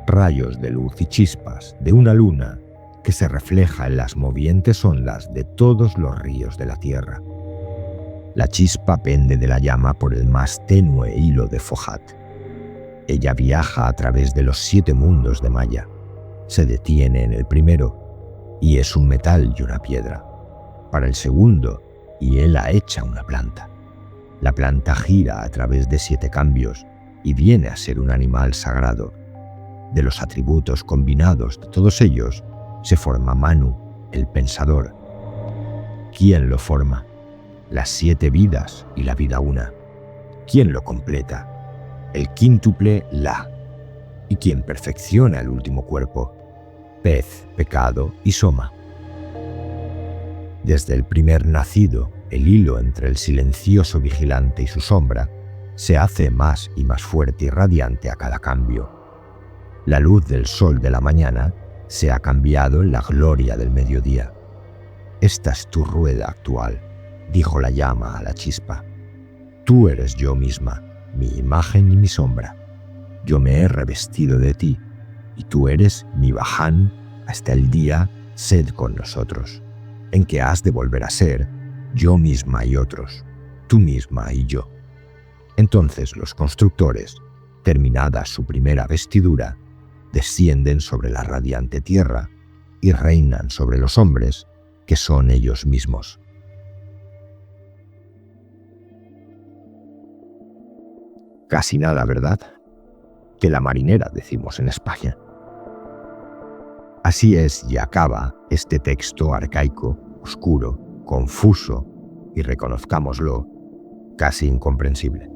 Rayos de luz y chispas de una luna que se refleja en las movientes ondas de todos los ríos de la tierra. La chispa pende de la llama por el más tenue hilo de Fohat. Ella viaja a través de los 7 mundos de Maya. Se detiene en el primero, y es un metal y una piedra. Para el segundo, y él ha hecho una planta. La planta gira a través de 7 cambios, y viene a ser un animal sagrado. De los atributos combinados de todos ellos, se forma Manu, el pensador. ¿Quién lo forma? Las 7 vidas y la vida una. ¿Quién lo completa? El quíntuple La. ¿Y quién perfecciona el último cuerpo? Pez, pecado y soma. Desde el primer nacido, el hilo entre el silencioso vigilante y su sombra se hace más y más fuerte y radiante a cada cambio. La luz del sol de la mañana se ha cambiado en la gloria del mediodía. Esta es tu rueda actual, dijo la llama a la chispa. Tú eres yo misma, mi imagen y mi sombra. Yo me he revestido de ti, y tú eres mi Baján hasta el día sed con nosotros, en que has de volver a ser yo misma y otros, tú misma y yo. Entonces los constructores, terminada su primera vestidura, descienden sobre la radiante tierra y reinan sobre los hombres, que son ellos mismos. Casi nada, ¿verdad? Que la marinera, decimos en España. Así es y acaba este texto arcaico, oscuro, confuso y, reconozcámoslo, casi incomprensible.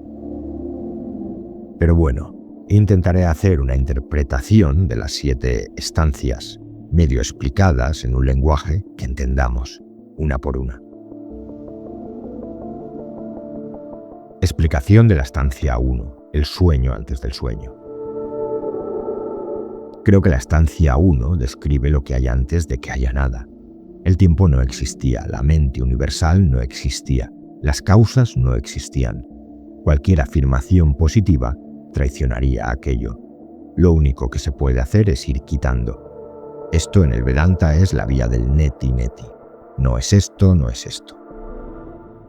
Pero bueno, intentaré hacer una interpretación de las 7 estancias, medio explicadas en un lenguaje que entendamos, una por una. Explicación de la estancia 1, el sueño antes del sueño. Creo que la estancia 1 describe lo que hay antes de que haya nada. El tiempo no existía, la mente universal no existía, las causas no existían. Cualquier afirmación positiva traicionaría aquello. Lo único que se puede hacer es ir quitando. Esto en el Vedanta es la vía del neti neti. No es esto, no es esto.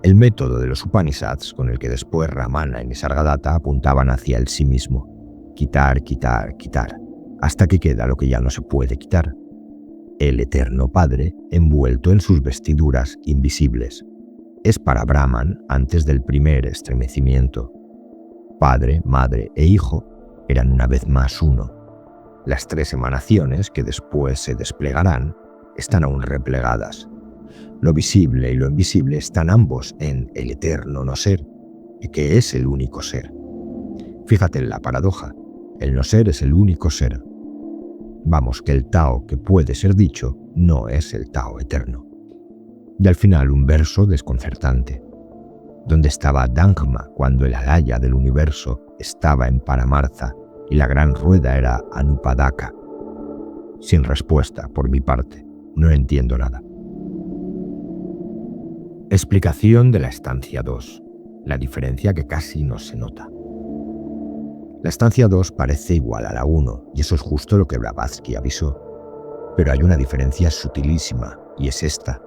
El método de los Upanishads, con el que después Ramana y Nisargadatta apuntaban hacia el sí mismo. Quitar, quitar, quitar, hasta que queda lo que ya no se puede quitar. El eterno Padre, envuelto en sus vestiduras invisibles. Es para Brahman antes del primer estremecimiento. Padre, madre e hijo eran una vez más uno. Las 3 emanaciones que después se desplegarán están aún replegadas. Lo visible y lo invisible están ambos en el eterno no ser, que es el único ser. Fíjate en la paradoja, el no ser es el único ser. Vamos, que el Tao que puede ser dicho no es el Tao eterno. Y al final un verso desconcertante. ¿Dónde estaba Dangma cuando el alaya del universo estaba en Paramartha y la gran rueda era Anupadaka? Sin respuesta por mi parte, no entiendo nada. Explicación de la estancia 2. La diferencia que casi no se nota. La estancia 2 parece igual a la 1 y eso es justo lo que Blavatsky avisó. Pero hay una diferencia sutilísima y es esta.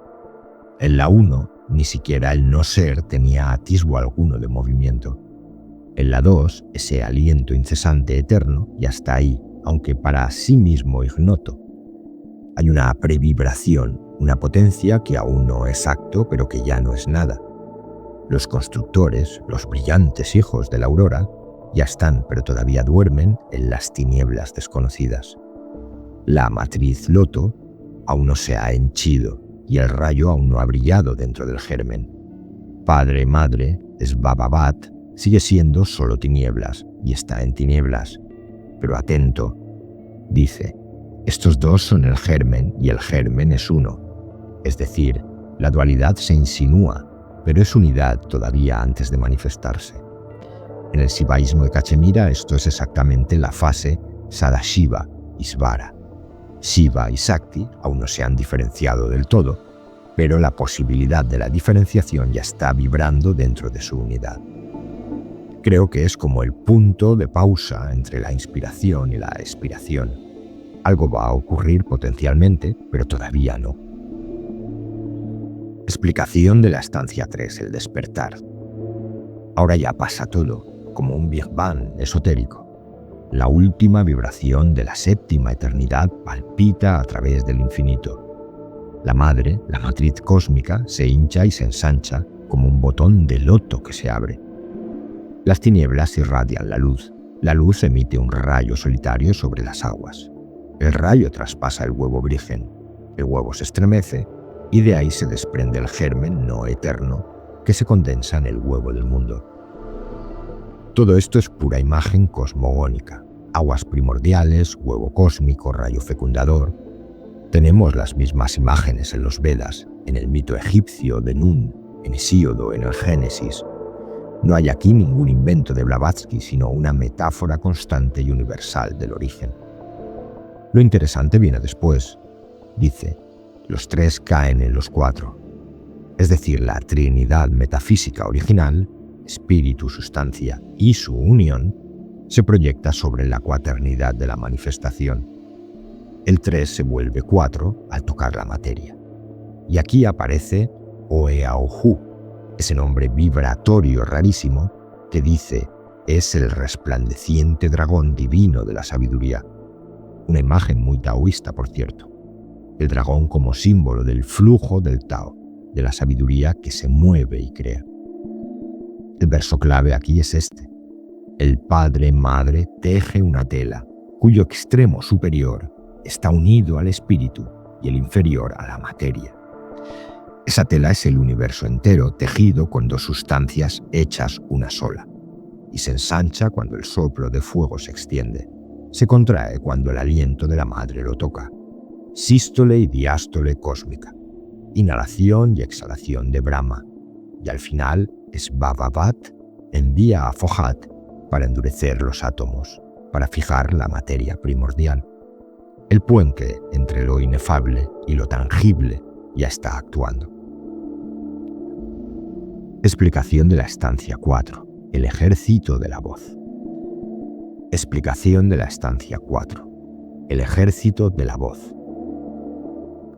En la 1 ni siquiera el no ser tenía atisbo alguno de movimiento. En la 2 ese aliento incesante eterno y hasta ahí, aunque para sí mismo ignoto. Hay una previbración, una potencia que aún no es acto pero que ya no es nada. Los constructores, los brillantes hijos de la aurora, ya están pero todavía duermen en las tinieblas desconocidas. La matriz loto aún no se ha henchido y el rayo aún no ha brillado dentro del germen. Padre, madre, Svabhavat, sigue siendo solo tinieblas y está en tinieblas. Pero atento, dice, estos dos son el germen y el germen es uno. Es decir, la dualidad se insinúa, pero es unidad todavía antes de manifestarse. En el sivaísmo de Cachemira esto es exactamente la fase Sadashiva y Svara. Shiva y Shakti aún no se han diferenciado del todo, pero la posibilidad de la diferenciación ya está vibrando dentro de su unidad. Creo que es como el punto de pausa entre la inspiración y la expiración. Algo va a ocurrir potencialmente, pero todavía no. Explicación de la estancia 3, el despertar. Ahora ya pasa todo, como un Big Bang esotérico. La última vibración de la séptima eternidad palpita a través del infinito. La madre, la matriz cósmica, se hincha y se ensancha como un botón de loto que se abre. Las tinieblas irradian la luz. La luz emite un rayo solitario sobre las aguas. El rayo traspasa el huevo virgen. El huevo se estremece y de ahí se desprende el germen no eterno que se condensa en el huevo del mundo. Todo esto es pura imagen cosmogónica. Aguas primordiales, huevo cósmico, rayo fecundador. Tenemos las mismas imágenes en los Vedas, en el mito egipcio de Nun, en Hesíodo, en el Génesis. No hay aquí ningún invento de Blavatsky, sino una metáfora constante y universal del origen. Lo interesante viene después. Dice, los tres caen en los cuatro. Es decir, la trinidad metafísica original, espíritu, sustancia y su unión, se proyecta sobre la cuaternidad de la manifestación. El 3 se vuelve 4 al tocar la materia. Y aquí aparece Oeaohu, ese nombre vibratorio rarísimo que dice es el resplandeciente dragón divino de la sabiduría. Una imagen muy taoísta, por cierto. El dragón como símbolo del flujo del Tao, de la sabiduría que se mueve y crea. El verso clave aquí es este. El padre-madre teje una tela, cuyo extremo superior está unido al espíritu y el inferior a la materia. Esa tela es el universo entero, tejido con dos sustancias hechas una sola, y se ensancha cuando el soplo de fuego se extiende, se contrae cuando el aliento de la madre lo toca. Sístole y diástole cósmica, inhalación y exhalación de Brahma, y al final Svabhavat envía a Fohat para endurecer los átomos, para fijar la materia primordial. El puente entre lo inefable y lo tangible ya está actuando. Explicación de la estancia 4, el ejército de la voz. Explicación de la estancia 4, el ejército de la voz.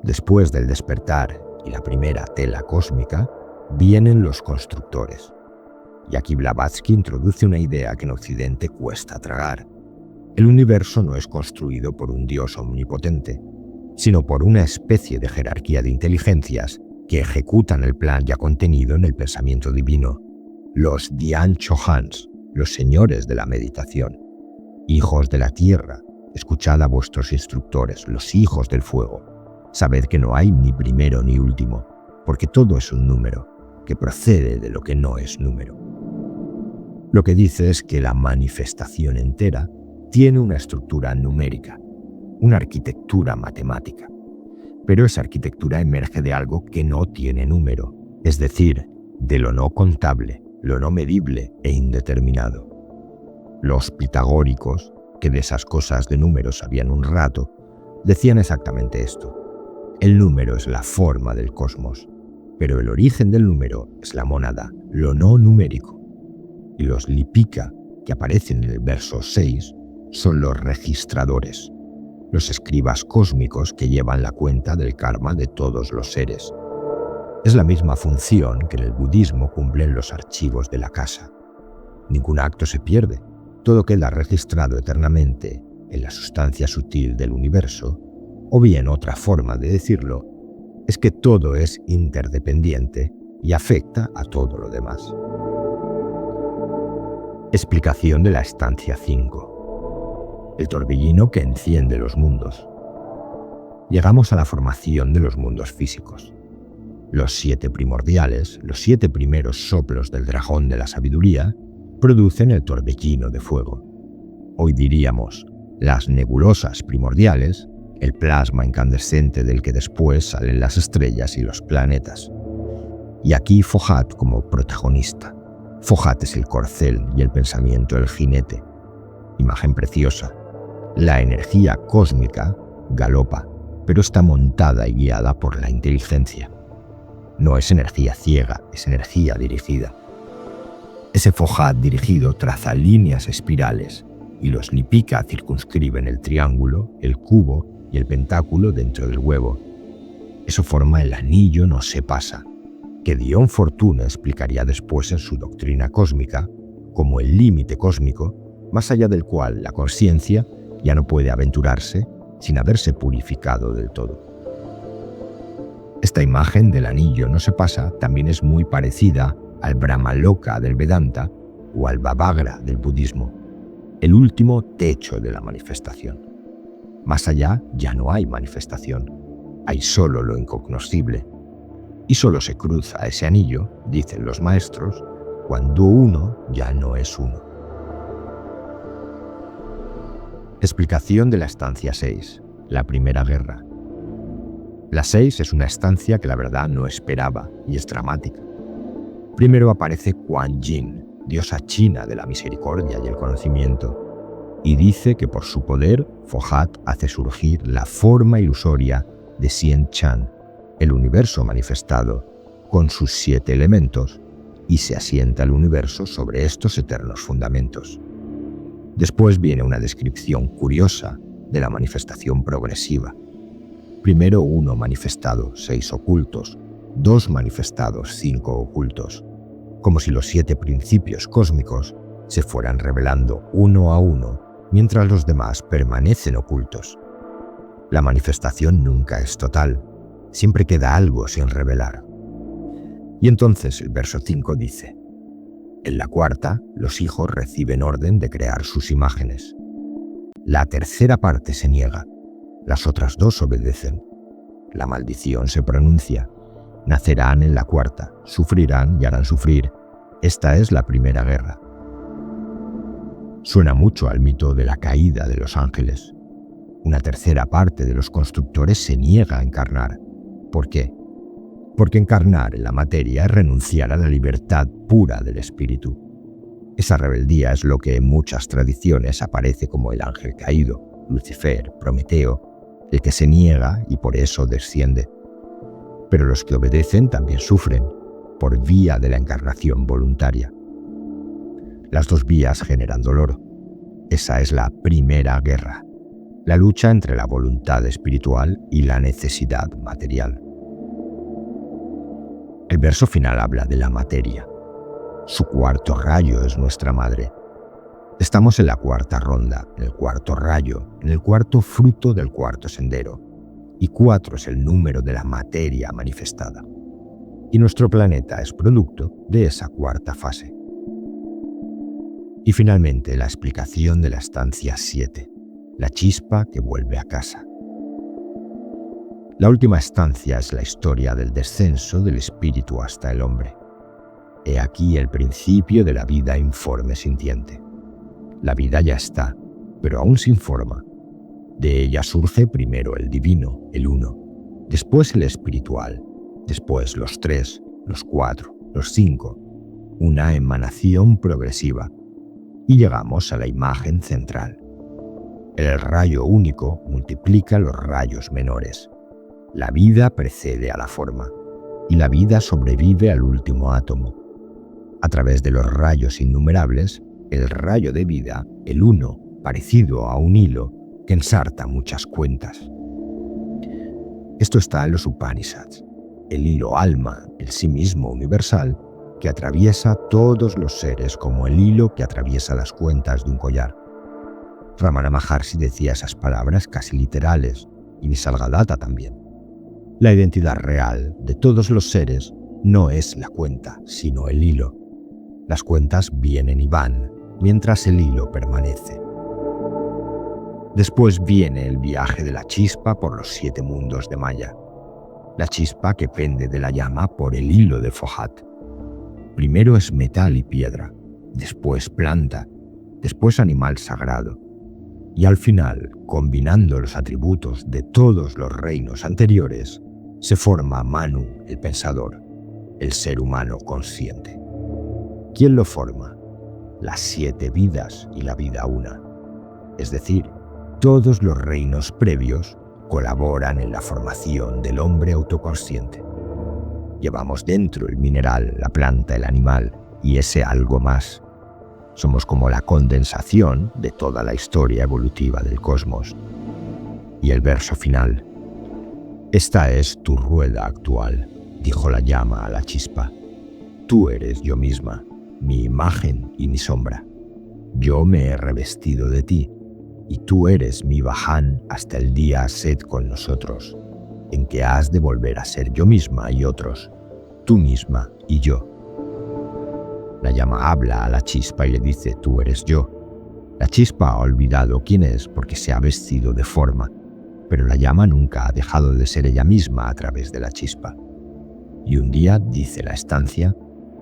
Después del despertar y la primera tela cósmica, vienen los constructores. Y aquí Blavatsky introduce una idea que en Occidente cuesta tragar. El universo no es construido por un Dios omnipotente, sino por una especie de jerarquía de inteligencias que ejecutan el plan ya contenido en el pensamiento divino. Los Dhyan Chohans, los señores de la meditación. Hijos de la tierra, escuchad a vuestros instructores, los hijos del fuego. Sabed que no hay ni primero ni último, porque todo es un número, que procede de lo que no es número. Lo que dice es que la manifestación entera tiene una estructura numérica, una arquitectura matemática. Pero esa arquitectura emerge de algo que no tiene número, es decir, de lo no contable, lo no medible e indeterminado. Los pitagóricos, que de esas cosas de números sabían un rato, decían exactamente esto. El número es la forma del cosmos, pero el origen del número es la mónada, lo no numérico. Y los lipika, que aparecen en el verso 6, son los registradores, los escribas cósmicos que llevan la cuenta del karma de todos los seres. Es la misma función que en el budismo cumplen los archivos de la casa. Ningún acto se pierde, todo queda registrado eternamente en la sustancia sutil del universo, o bien otra forma de decirlo es que todo es interdependiente y afecta a todo lo demás. Explicación de la estancia 5. El torbellino que enciende los mundos. Llegamos a la formación de los mundos físicos. Los 7 primordiales, los 7 primeros soplos del dragón de la sabiduría, producen el torbellino de fuego. Hoy diríamos, las nebulosas primordiales, el plasma incandescente del que después salen las estrellas y los planetas. Y aquí Fohat como protagonista. Fohat es el corcel y el pensamiento el jinete. Imagen preciosa. La energía cósmica galopa, pero está montada y guiada por la inteligencia. No es energía ciega, es energía dirigida. Ese Fohat dirigido traza líneas espirales y los lipika circunscriben el triángulo, el cubo y el pentáculo dentro del huevo. Eso forma el anillo no se pasa, que Dion Fortune explicaría después en su doctrina cósmica como el límite cósmico, más allá del cual la conciencia ya no puede aventurarse sin haberse purificado del todo. Esta imagen del anillo no se pasa también es muy parecida al Brahmaloka del Vedanta o al Bhavagra del budismo, el último techo de la manifestación. Más allá ya no hay manifestación, hay solo lo incognoscible. Y solo se cruza ese anillo, dicen los maestros, cuando uno ya no es uno. Explicación de la estancia 6, la primera guerra. La 6 es una estancia que la verdad no esperaba y es dramática. Primero aparece Kuan Yin, diosa china de la misericordia y el conocimiento, y dice que por su poder Fohat hace surgir la forma ilusoria de Sien Chan, el universo manifestado, con sus 7 elementos, y se asienta el universo sobre estos eternos fundamentos. Después viene una descripción curiosa de la manifestación progresiva. Primero 1 manifestado, 6 ocultos, 2 manifestados, 5 ocultos, como si los 7 principios cósmicos se fueran revelando uno a uno, mientras los demás permanecen ocultos. La manifestación nunca es total, siempre queda algo sin revelar. Y entonces el verso 5 dice: en la cuarta, los hijos reciben orden de crear sus imágenes. La tercera parte se niega, las otras 2 obedecen. La maldición se pronuncia. Nacerán en la cuarta, sufrirán y harán sufrir. Esta es la primera guerra. Suena mucho al mito de la caída de los ángeles. Una tercera parte de los constructores se niega a encarnar. ¿Por qué? Porque encarnar en la materia es renunciar a la libertad pura del espíritu. Esa rebeldía es lo que en muchas tradiciones aparece como el ángel caído, Lucifer, Prometeo, el que se niega y por eso desciende. Pero los que obedecen también sufren, por vía de la encarnación voluntaria. Las 2 vías generan dolor. Esa es la primera guerra, la lucha entre la voluntad espiritual y la necesidad material. El verso final habla de la materia. Su cuarto rayo es nuestra madre. Estamos en la cuarta ronda, en el cuarto rayo, en el cuarto fruto del cuarto sendero. Y 4 es el número de la materia manifestada. Y nuestro planeta es producto de esa cuarta fase. Y finalmente la explicación de la estancia 7, la chispa que vuelve a casa. La última estancia es la historia del descenso del espíritu hasta el hombre. He aquí el principio de la vida informe sintiente. La vida ya está, pero aún sin forma. De ella surge primero el divino, el uno. después el espiritual, después los 3, los 4, los 5, una emanación progresiva, y llegamos a la imagen central. El rayo único multiplica los rayos menores. La vida precede a la forma, y la vida sobrevive al último átomo. A través de los rayos innumerables, el rayo de vida, el uno, parecido a un hilo que ensarta muchas cuentas. Esto está en los Upanishads, el hilo alma, el sí mismo universal, que atraviesa todos los seres como el hilo que atraviesa las cuentas de un collar. Ramana Maharshi decía esas palabras casi literales, y Nisargadatta también. La identidad real de todos los seres no es la cuenta, sino el hilo. Las cuentas vienen y van, mientras el hilo permanece. Después viene el viaje de la chispa por los 7 mundos de Maya. La chispa que pende de la llama por el hilo de Fohat. Primero es metal y piedra, después planta, después animal sagrado. Y al final, combinando los atributos de todos los reinos anteriores, se forma Manu, el pensador, el ser humano consciente. ¿Quién lo forma? Las 7 vidas y la vida una. Es decir, todos los reinos previos colaboran en la formación del hombre autoconsciente. Llevamos dentro el mineral, la planta, el animal y ese algo más. Somos como la condensación de toda la historia evolutiva del cosmos. Y el verso final. Esta es tu rueda actual, dijo la llama a la chispa. Tú eres yo misma, mi imagen y mi sombra. Yo me he revestido de ti, y tú eres mi Vahán hasta el día Set con nosotros, en que has de volver a ser yo misma y otros, tú misma y yo. La llama habla a la chispa y le dice, tú eres yo. La chispa ha olvidado quién es porque se ha vestido de forma, pero la llama nunca ha dejado de ser ella misma a través de la chispa. Y un día, dice la estancia,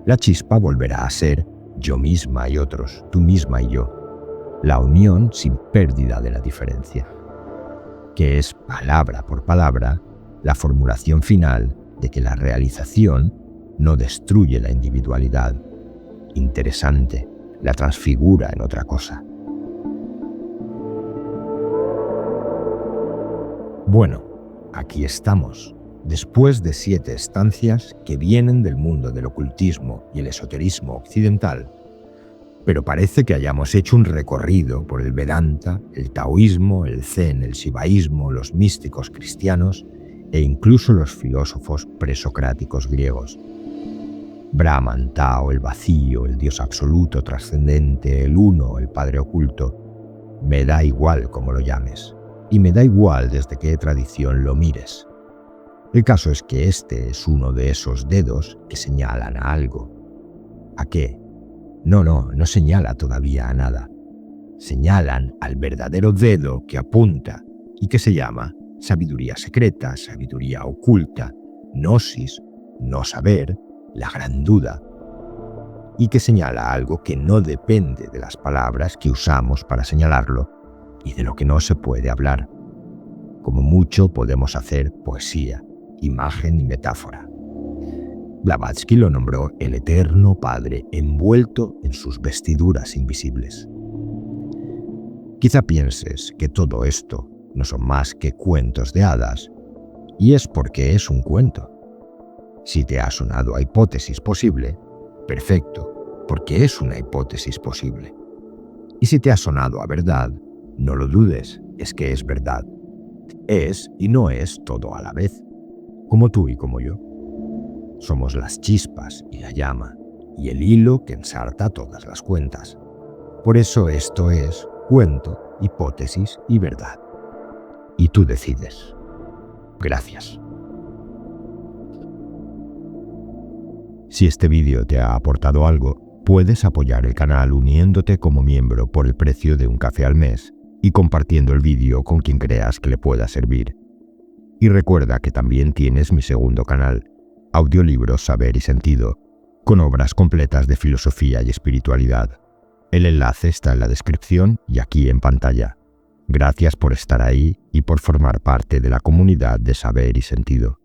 la chispa volverá a ser yo misma y otros, tú misma y yo. La unión sin pérdida de la diferencia, que es palabra por palabra la formulación final de que la realización no destruye la individualidad. Interesante, la transfigura en otra cosa. Bueno, aquí estamos, después de 7 estancias que vienen del mundo del ocultismo y el esoterismo occidental, pero parece que hayamos hecho un recorrido por el Vedanta, el taoísmo, el zen, el shivaísmo, los místicos cristianos e incluso los filósofos presocráticos griegos. Brahman, Tao, el vacío, el Dios absoluto, trascendente, el uno, el Padre oculto. Me da igual cómo lo llames, y me da igual desde qué tradición lo mires. El caso es que este es uno de esos dedos que señalan a algo. ¿A qué? No señala todavía a nada. Señalan al verdadero dedo que apunta y que se llama sabiduría secreta, sabiduría oculta, gnosis, no saber, la gran duda, y que señala algo que no depende de las palabras que usamos para señalarlo y de lo que no se puede hablar. Como mucho podemos hacer poesía, imagen y metáfora. Blavatsky lo nombró el eterno Padre envuelto en sus vestiduras invisibles. Quizá pienses que todo esto no son más que cuentos de hadas, y es porque es un cuento. Si te ha sonado a hipótesis posible, perfecto, porque es una hipótesis posible. Y si te ha sonado a verdad, no lo dudes, es que es verdad. Es y no es todo a la vez, como tú y como yo. Somos las chispas y la llama, y el hilo que ensarta todas las cuentas. Por eso esto es cuento, hipótesis y verdad. Y tú decides. Gracias. Si este vídeo te ha aportado algo, puedes apoyar el canal uniéndote como miembro por el precio de un café al mes y compartiendo el vídeo con quien creas que le pueda servir. Y recuerda que también tienes mi segundo canal, Audiolibros Saber y Sentido, con obras completas de filosofía y espiritualidad. El enlace está en la descripción y aquí en pantalla. Gracias por estar ahí y por formar parte de la comunidad de Saber y Sentido.